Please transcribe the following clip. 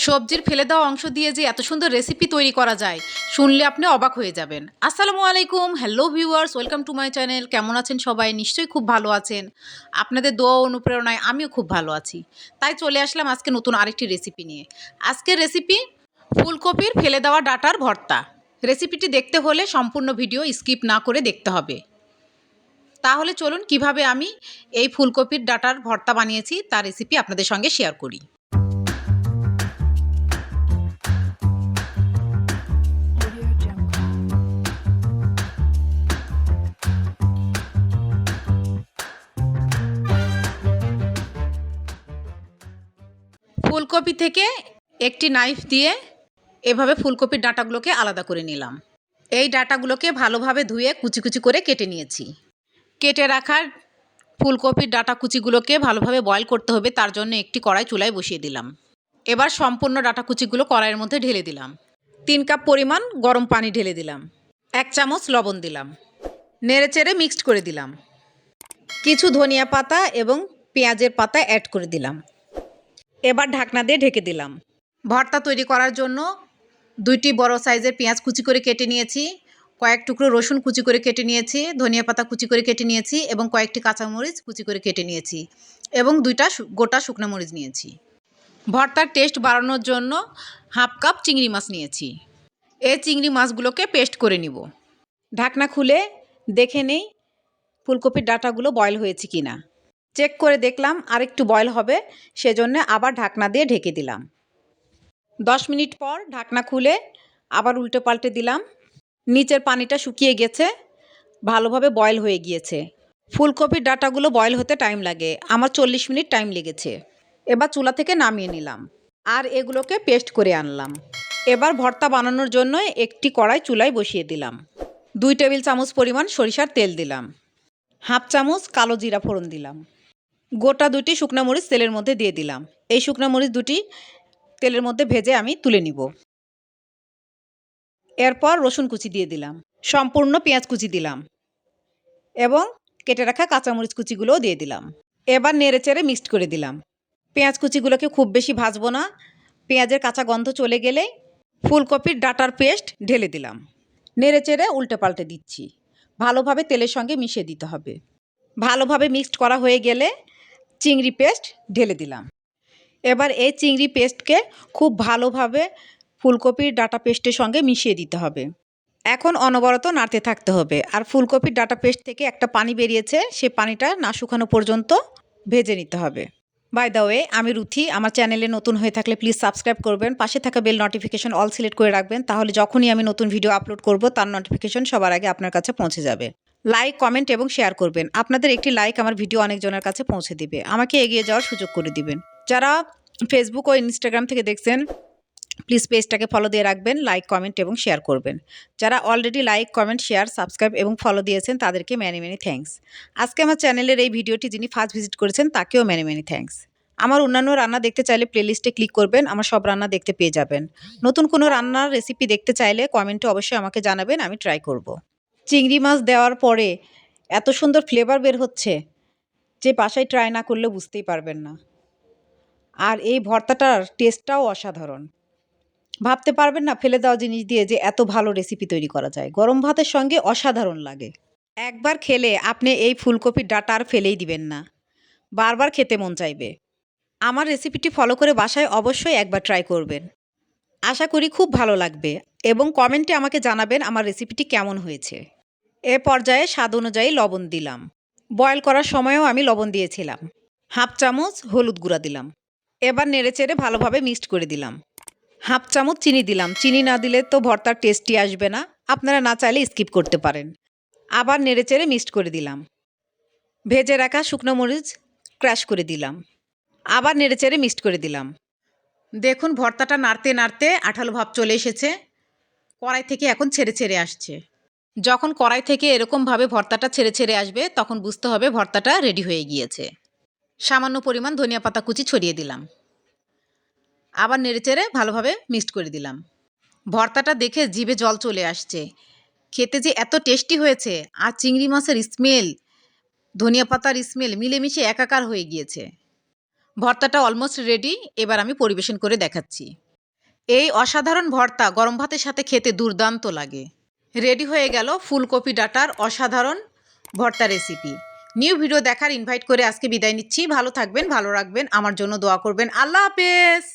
সবজির ফেলে দেওয়া অংশ দিয়ে যে এত সুন্দর রেসিপি তৈরি করা যায় শুনলে আপনি অবাক হয়ে যাবেন। আসসালামু আলাইকুম, hello viewers, welcome to my channel. কেমন আছেন সবাই? নিশ্চয়ই খুব ভালো আছেন। আপনাদের দোয়া অনুপ্রেরণায় আমিও খুব ভালো আছি। তাই চলে আসলাম আজকে নতুন আরেকটি রেসিপি নিয়ে। আজকের রেসিপি ফুলকপির ফেলে দেওয়া ডাঁটার ভর্তা। রেসিপিটি দেখতে হলে সম্পূর্ণ ভিডিও স্কিপ না করে দেখতে হবে। তাহলে চলুন কিভাবে আমি এই ফুলকপির ডাঁটার ভর্তা বানিয়েছি তার রেসিপি আপনাদের সঙ্গে শেয়ার করি। ফুলকপি থেকে একটি নাইফ দিয়ে এভাবে ফুলকপির ডাঁটাগুলোকে আলাদা করে নিলাম। এই ডাঁটাগুলোকে ভালোভাবে ধুয়ে কুচি কুচি করে কেটে নিয়েছি। কেটে রাখার ফুলকপির ডাঁটা কুচিগুলোকে ভালোভাবে বয়েল করতে হবে, তার জন্য একটি কড়াই চুলায় বসিয়ে দিলাম। এবার সম্পূর্ণ ডাঁটা কুচিগুলো কড়াইয়ের মধ্যে ঢেলে দিলাম। 3 কাপ পরিমাণ গরম পানি ঢেলে দিলাম। 1 চামচ লবণ দিলাম। নেড়েচেড়ে মিক্সড করে দিলাম। কিছু ধনিয়া পাতা এবং পেঁয়াজের পাতা অ্যাড করে দিলাম। এবার ঢাকনা দিয়ে ঢেকে দিলাম। ভর্তা তৈরি করার জন্য 2টি বড় সাইজের পেঁয়াজ কুচি করে কেটে নিয়েছি, কয়েক টুকরো রসুন কুচি করে কেটে নিয়েছি, ধনিয়া পাতা কুচি করে কেটে নিয়েছি এবং কয়েকটি কাঁচামরিচ কুচি করে কেটে নিয়েছি এবং 2টা গোটা শুকনো মরিচ নিয়েছি। ভর্তার টেস্ট বাড়ানোর জন্য 1/2 কাপ চিংড়ি মাছ নিয়েছি। এই চিংড়ি মাছগুলোকে পেস্ট করে নিব। ঢাকনা খুলে দেখে নেই ফুলকপির ডাঁটাগুলো বয়েল হয়েছে কি না। চেক করে দেখলাম আরেকটু বয়েল হবে, সেজন্য আবার ঢাকনা দিয়ে ঢেকে দিলাম। 10 মিনিট পর ঢাকনা খুলে আবার উল্টে পাল্টে দিলাম। নিচের পানিটা শুকিয়ে গেছে, ভালোভাবে বয়েল হয়ে গিয়েছে। ফুলকপির ডাঁটাগুলো বয়েল হতে টাইম লাগে, আমার 40 মিনিট টাইম লেগেছে। এবার চুলা থেকে নামিয়ে নিলাম আর এগুলোকে পেস্ট করে আনলাম। এবার ভর্তা বানানোর জন্য একটি কড়াই চুলায় বসিয়ে দিলাম। 2 টেবিল চামচ পরিমাণ সরিষার তেল দিলাম। 1/2 চামচ কালো জিরা ফোড়ন দিলাম। গোটা 2টি শুকনো মরিচ তেলের মধ্যে দিয়ে দিলাম। এই শুকনো মরিচ 2টি তেলের মধ্যে ভেজে আমি তুলে নিব। এরপর রসুন কুচি দিয়ে দিলাম, সম্পূর্ণ পেঁয়াজ কুচি দিলাম এবং কেটে রাখা কাঁচামরিচ কুচিগুলোও দিয়ে দিলাম। এবার নেড়েচেড়ে মিক্সড করে দিলাম। পেঁয়াজ কুচিগুলোকে খুব বেশি ভাজবো না, পেঁয়াজের কাঁচা গন্ধ চলে গেলেই ফুলকপির ডাঁটার পেস্ট ঢেলে দিলাম। নেড়েচেড়ে উল্টে পাল্টে দিচ্ছি। ভালোভাবে তেলের সঙ্গে মিশিয়ে দিতে হবে। ভালোভাবে মিক্সড করা হয়ে গেলে চিংড়ি পেস্ট ঢেলে দিলাম। এবার এই চিংড়ি পেস্টকে খুব ভালোভাবে ফুলকপির ডাঁটা পেস্টের সঙ্গে মিশিয়ে দিতে হবে। এখন অনবরত নাড়তে থাকতে হবে। আর ফুলকপির ডাঁটা পেস্ট থেকে একটা পানি বেরিয়েছে, সে পানিটা না শুকানো পর্যন্ত ভেজে নিতে হবে। বাই দ্য ওয়ে, আমি রুথি। আমার চ্যানেলে নতুন হয়ে থাকলে প্লিজ সাবস্ক্রাইব করবেন, পাশে থাকা বেল নোটিফিকেশন অল সিলেক্ট করে রাখবেন, তাহলে যখনই আমি নতুন ভিডিও আপলোড করব তার নোটিফিকেশন সবার আগে আপনার কাছে পৌঁছে যাবে। লাইক, কমেন্ট এবং শেয়ার করবেন। আপনাদের একটি লাইক আমার ভিডিও অনেকজনের কাছে পৌঁছে দিবে, আমাকে এগিয়ে যাওয়ার সুযোগ করে দিবেন। যারা ফেসবুক ও ইনস্টাগ্রাম থেকে দেখছেন প্লিজ পেজটাকে ফলো দিয়ে রাখবেন, লাইক, কমেন্ট এবং শেয়ার করবেন। যারা already like, comment, share, subscribe এবং ফলো দিয়েছেন তাদেরকে ম্যানি ম্যানি থ্যাঙ্কস। আজকে আমার চ্যানেলের এই ভিডিওটি যিনি ফার্স্ট ভিজিট করেছেন তাকেও ম্যানি ম্যানি থ্যাঙ্কস। আমার অন্যান্য রান্না দেখতে চাইলে প্লেলিস্টে ক্লিক করবেন, আমার সব রান্না দেখতে পেয়ে যাবেন। নতুন কোনো রান্নার রেসিপি দেখতে চাইলে কমেন্টে অবশ্যই আমাকে জানাবেন, আমি ট্রাই করব। চিংড়ি মাছ দেওয়ার পরে এত সুন্দর ফ্লেভার বের হচ্ছে যে বাসায় ট্রাই না করলে বুঝতেই পারবেন না। আর এই ভর্তাটার টেস্টটাও অসাধারণ। ভাবতে পারবেন না ফেলে দেওয়া জিনিস দিয়ে যে এত ভালো রেসিপি তৈরি করা যায়। গরম ভাতের সঙ্গে অসাধারণ লাগে। একবার খেলে আপনি এই ফুলকপির ডাঁটা আর ফেলেই দিবেন না, বারবার খেতে মন চাইবে। আমার রেসিপিটি ফলো করে বাসায় অবশ্যই একবার ট্রাই করবেন। আশা করি খুব ভালো লাগবে এবং কমেন্টে আমাকে জানাবেন আমার রেসিপিটি কেমন হয়েছে। এ পর্যায়ে স্বাদ অনুযায়ী লবণ দিলাম। বয়েল করার সময়ও আমি লবণ দিয়েছিলাম। 1/2 চামচ হলুদ গুঁড়া দিলাম। এবার নেড়েচেড়ে ভালোভাবে মিক্সড করে দিলাম। 1/2 চামচ চিনি দিলাম। চিনি না দিলে তো ভর্তার টেস্টই আসবে না, আপনারা না চাইলে স্কিপ করতে পারেন। আবার নেড়েচেড়ে মিক্সড করে দিলাম। ভেজে রাখা শুকনো মরিচ ক্র্যাশ করে দিলাম। আবার নেড়েচেড়ে মিক্সড করে দিলাম। দেখুন ভর্তাটা নাড়তে নাড়তে আঠালো ভাব চলে এসেছে, কড়াই থেকে এখন ছেড়ে ছেড়ে আসছে। যখন কড়াই থেকে এরকমভাবে ভর্তাটা ছেড়ে ছেড়ে আসবে তখন বুঝতে হবে ভর্তাটা রেডি হয়ে গিয়েছে। সামান্য পরিমাণ ধনিয়া পাতা কুচি ছড়িয়ে দিলাম। আবার নেড়েচেড়ে ভালোভাবে মিক্সড করে দিলাম। ভর্তাটা দেখে জিভে জল চলে আসছে। খেতে যে এত টেস্টি হয়েছে, আর চিংড়ি মাছের স্মেল, ধনিয়া পাতার স্মেল মিলেমিশে একাকার হয়ে গিয়েছে। ভর্তাটা অলমোস্ট রেডি, এবার আমি পরিবেশন করে দেখাচ্ছি। এই অসাধারণ ভর্তা গরম ভাতের সাথে খেতে দুর্দান্ত লাগে। রেডি হয়ে গেল ফুলকপি ডাঁটার অসাধারণ ভর্তা রেসিপি। নিউ ভিডিও দেখার ইনভাইট করে আজকে বিদায় নিচ্ছি। ভালো থাকবেন, ভালো রাখবেন, আমার জন্য দোয়া করবেন। আল্লাহ হাফেজ।